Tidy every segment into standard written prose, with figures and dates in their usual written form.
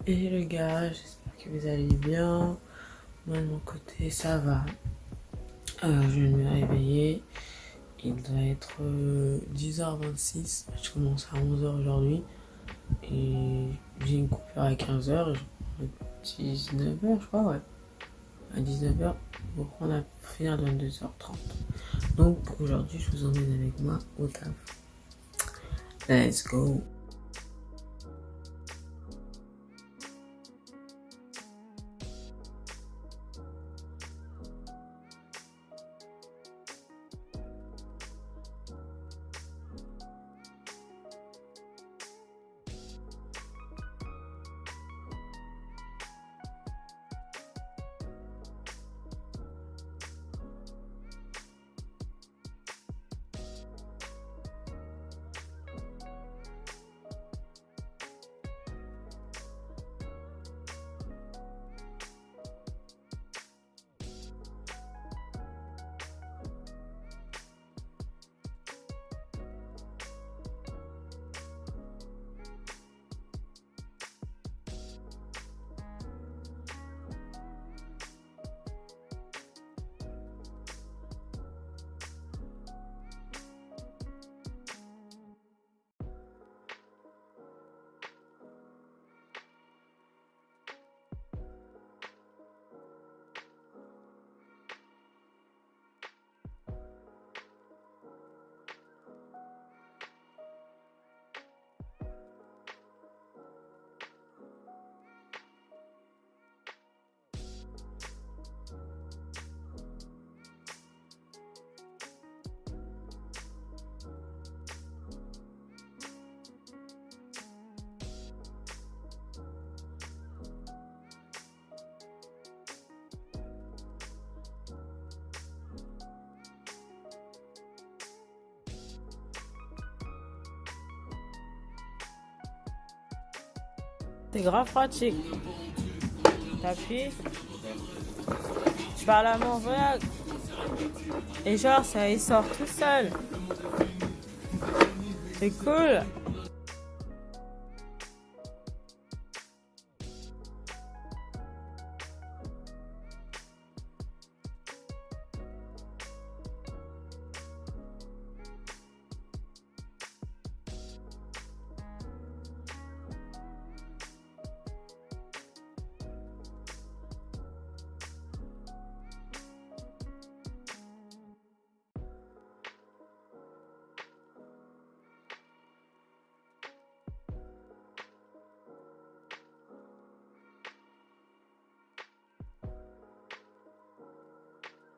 Et les gars, j'espère que vous allez bien. Moi de mon côté, ça va. Je viens de me réveiller. Il doit être 10h26. Je commence à 11h aujourd'hui. Et j'ai une coupure à 15h. Et je prends à 19h, je crois, ouais. À 19h, pour qu'on a finir à 22h30. Donc aujourd'hui, je vous emmène avec moi au taf. Let's go! C'est grave pratique. T'appuies, tu parles à mon voyage. Et genre, ça il sort tout seul. C'est cool.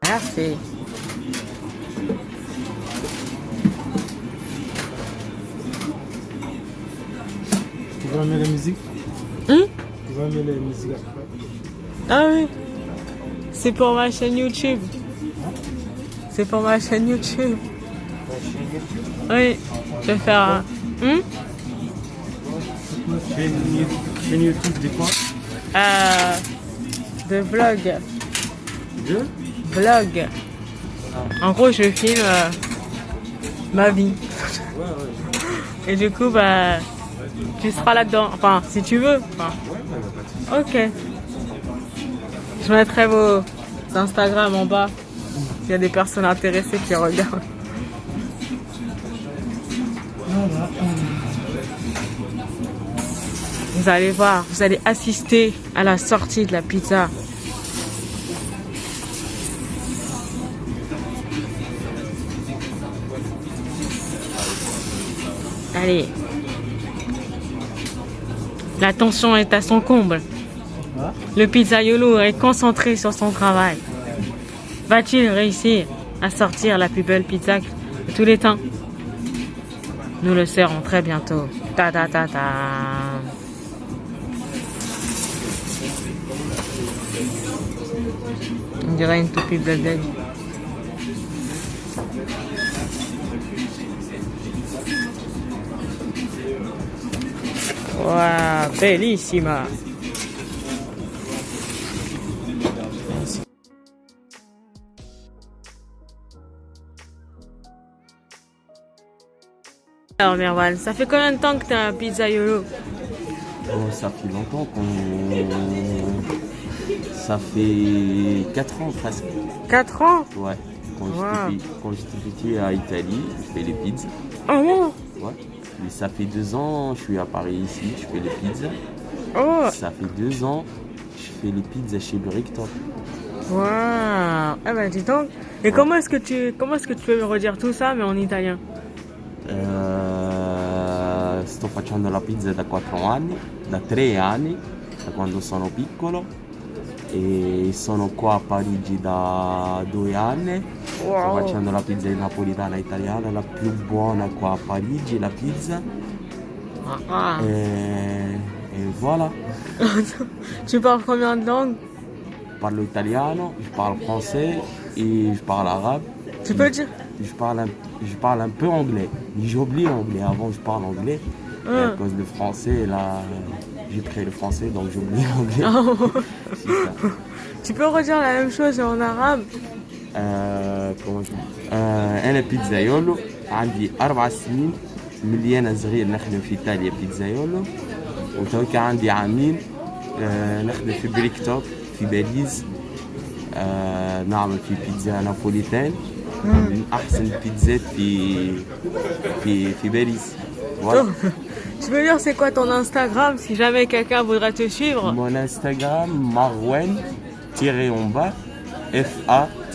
Merci. Tu vas mettre la musique? Tu vas mettre la musique après? Ah oui. C'est pour ma chaîne YouTube. C'est pour ma chaîne YouTube. Oui. Je vais faire un... Chaîne YouTube de quoi? De vlog. De? Vlog. En gros, je filme ma vie. Et du coup, bah, tu seras là-dedans. Enfin, si tu veux. Enfin, ok. Je mettrai vos Instagram en bas. S'il y a des personnes intéressées qui regardent. Vous allez voir, vous allez assister à la sortie de la pizza. Allez. La tension est à son comble. Le pizzaiolo est concentré sur son travail. Va-t-il réussir à sortir la plus belle pizza de tous les temps? Nous le saurons très bientôt. Ta ta ta ta. On dirait une toupie bleu. Wow, bellissima. Alors Merwan, ça fait combien de temps que t'es un pizzaiolo? Oh, ça fait longtemps Ça fait 4 ans presque. 4 ans? Ouais. Wow. Quand j'étais petit à Italie, je fais les pizzas. Oh non. Ouais. Mais ça fait 2 ans, je suis à Paris ici, je fais les pizzas. Oh. Ça fait 2 ans, je fais les pizzas chez Bricktop. Wow. Ah bah dis donc. Et comment est-ce que tu peux me redire tout ça mais en italien? Sto facendo la pizza da 4 anni, da 3 anni, da quando sono piccolo. E sono qua a Parigi da 2 anni. Sto Wow. facendo la pizza napolitana italiana, la più buona qua a Parigi, la pizza. Ah. E voilà. Tu parles combien de langues? Je parle italien, je parle français et je parle arabe. Tu peux dire? Je parle un peu anglais. J'ai oublié l'anglais. Avant, je parle anglais. Et à cause du français, là, j'ai pris le français, donc j'ai oublié l'anglais. C'est ça. Tu peux redire la même chose en arabe? comment je dis أنا بيتزايولو عندي 4 سنين ملي أنا صغير نخدم في إيطاليا بيتزايولو وتوكا عندي عامين نخدم في بريكتوب في باريس نعمل في بيتزا نابوليتان من أحسن البيتزات في باريس. Voilà. Tu peux dire c'est quoi ton Instagram si jamais quelqu'un voudrait te suivre? Mon Instagram, Marwen-en-bas, FAT.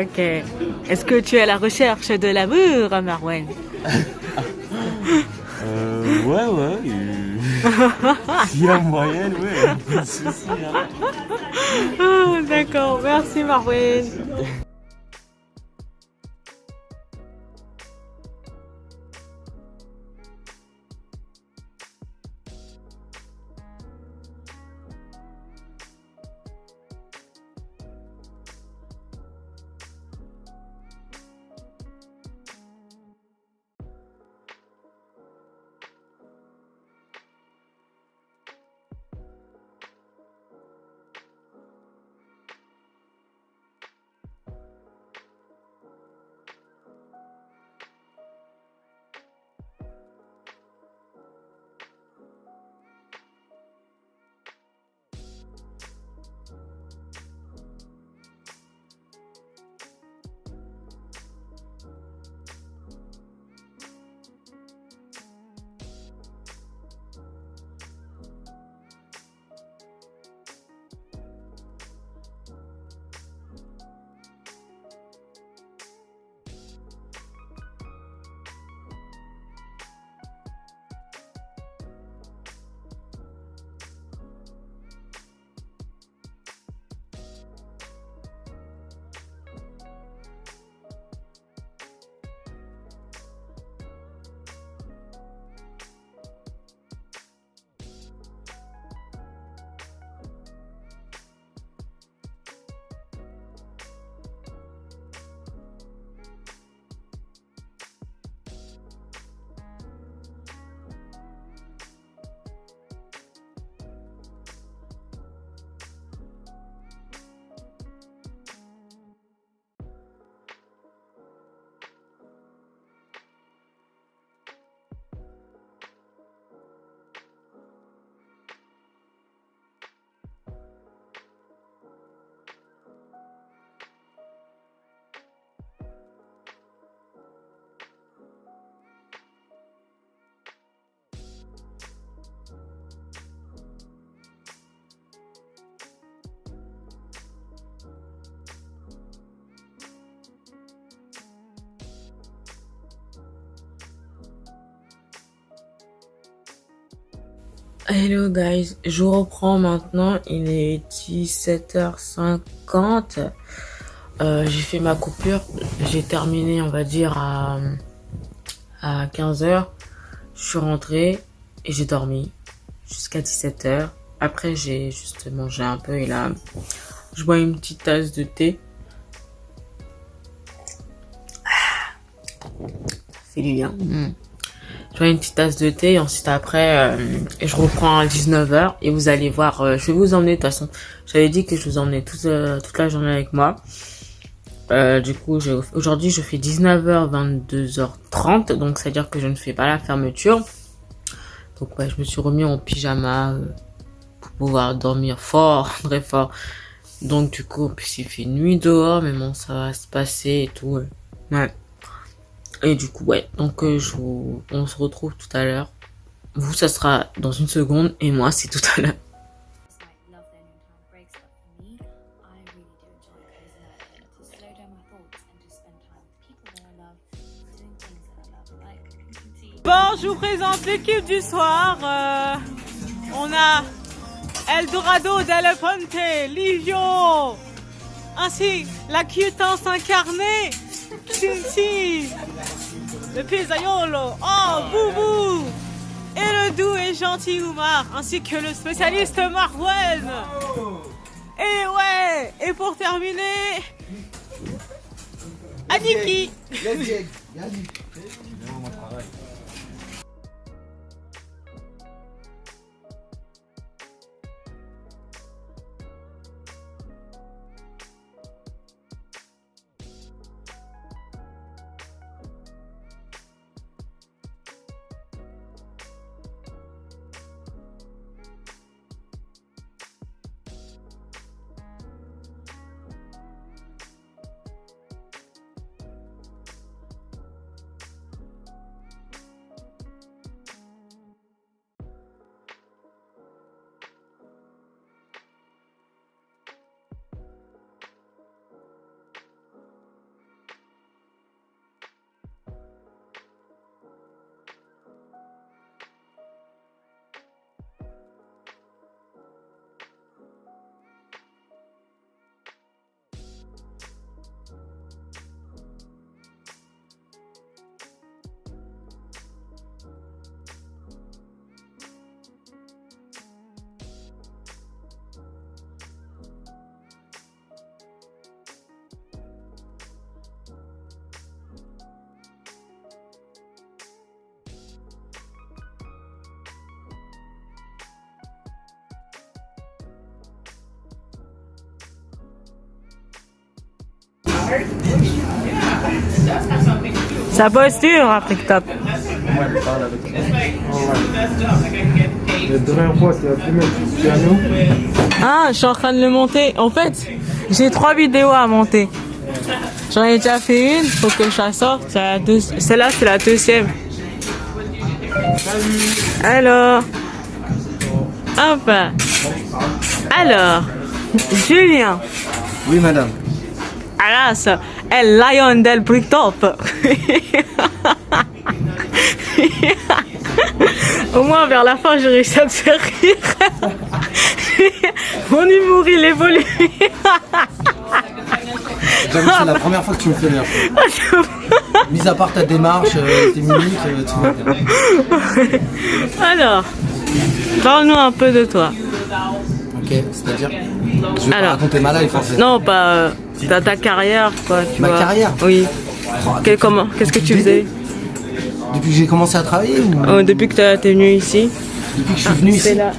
Ok. Est-ce que tu es à la recherche de l'amour, Marwen? Ouais. S'il y a moyen, ouais, pas de souci. Hein. Oh, d'accord, merci Marwen. Hello guys, je reprends maintenant, il est 17h50, j'ai fait ma coupure, j'ai terminé on va dire à 15h, je suis rentrée et j'ai dormi jusqu'à 17h, après j'ai juste mangé un peu et là je bois une petite tasse de thé, ça fait du bien. Je bois une petite tasse de thé et ensuite après je reprends à 19h et vous allez voir, je vais vous emmener de toute façon, j'avais dit que je vous emmenais toute la journée avec moi. Du coup aujourd'hui je fais 19h 22h30 donc c'est à dire que je ne fais pas la fermeture Donc ouais, je me suis remis en pyjama pour pouvoir dormir fort, très fort. Donc du coup, en plus il fait nuit dehors, mais bon, ça va se passer et tout. Ouais. Et du coup, ouais. Donc on se retrouve tout à l'heure. Vous, ça sera dans une seconde, et moi, c'est tout à l'heure. Bon, je vous présente l'équipe du soir. On a Eldorado Del Ponte, Livio, ainsi la quiétance incarnée, Cinti, le pizzaiolo, oh Boubou, et le doux et gentil Oumar, ainsi que le spécialiste Marwen. Et ouais, et pour terminer, Aniki. Sa posture après que top. La dernière fois, c'est la première piano. Ah, je suis en train de le monter. En fait, j'ai 3 vidéos à monter. J'en ai déjà fait une, faut que je la sorte. Celle-là, c'est la deuxième. Alors, hop. Alors, Julien. Oui, madame. Alas, el lion del bricktop. Au moins, vers la fin, j'ai réussi à me faire rire. Mon humour, il évolue. J'avoue, c'est la première fois que tu me fais rire. Mis à part ta démarche, tes mimiques, tout va bien. Alors, parle-nous un peu de toi. Ok, c'est-à-dire je vais pas raconter ma life en fait. Non, pas ta carrière, quoi. Ma carrière? Oui. Qu'est-ce que tu faisais? Depuis que j'ai commencé à travailler ou... Depuis que t'es venu ici. Depuis que je suis venu ici. Là.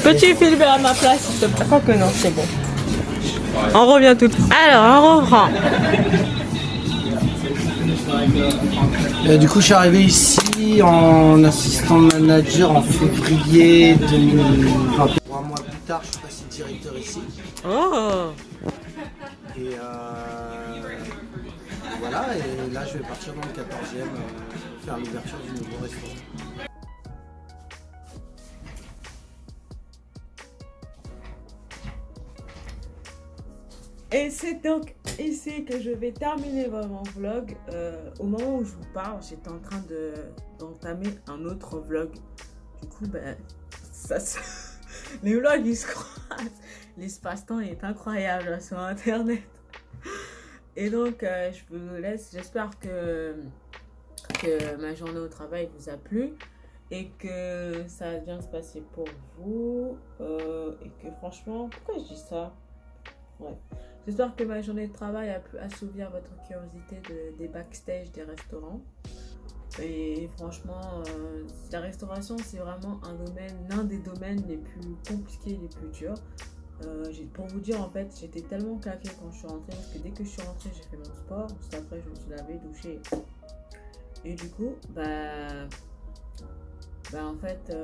Peux-tu filmer à ma place, s'il te plaît? Je crois que non, c'est bon. On revient tout de suite. Alors, on reprend. Du coup, je suis arrivé ici en assistant manager en février 2020. 3 mois plus tard, je suis passé directeur ici. Oh. Et voilà, et là, je vais partir dans le 14e faire l'ouverture du nouveau restaurant. Et c'est donc ici que je vais terminer mon vlog. Au moment où je vous parle, j'étais en train d'entamer un autre vlog. Du coup, ben, les vlogs ils se croisent. L'espace-temps est incroyable sur internet. Et donc, je vous laisse. J'espère que ma journée au travail vous a plu. Et que ça va bien se passer pour vous. Et que franchement, pourquoi je dis ça? Ouais. J'espère que ma journée de travail a pu assouvir votre curiosité des backstage des restaurants. Et franchement, la restauration, c'est vraiment l'un des domaines les plus compliqués, les plus durs. Pour vous dire, en fait, j'étais tellement claquée quand je suis rentrée, parce que dès que je suis rentrée, j'ai fait mon sport. Juste après, je me suis lavée, douchée. Et du coup, en fait,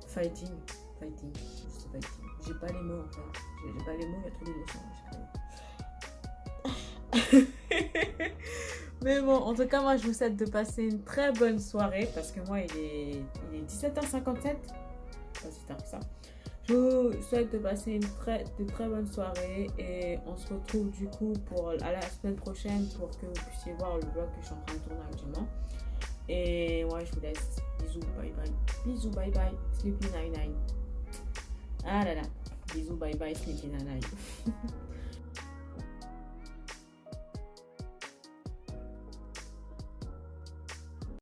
fighting, juste fighting. J'ai pas les mots en fait. J'ai pas les mots, il y a trop d'émotions. Mais bon, en tout cas, moi je vous souhaite de passer une très bonne soirée parce que moi il est 17h57. Pas si tard que ça. Je vous souhaite de passer de très bonnes soirées et on se retrouve du coup à la semaine prochaine pour que vous puissiez voir le vlog que je suis en train de tourner actuellement. Et ouais, je vous laisse. Bisous, bye bye. Bisous, bye bye. Sleepy night night. Ah là là. Bisous, bye bye, sleepy night night.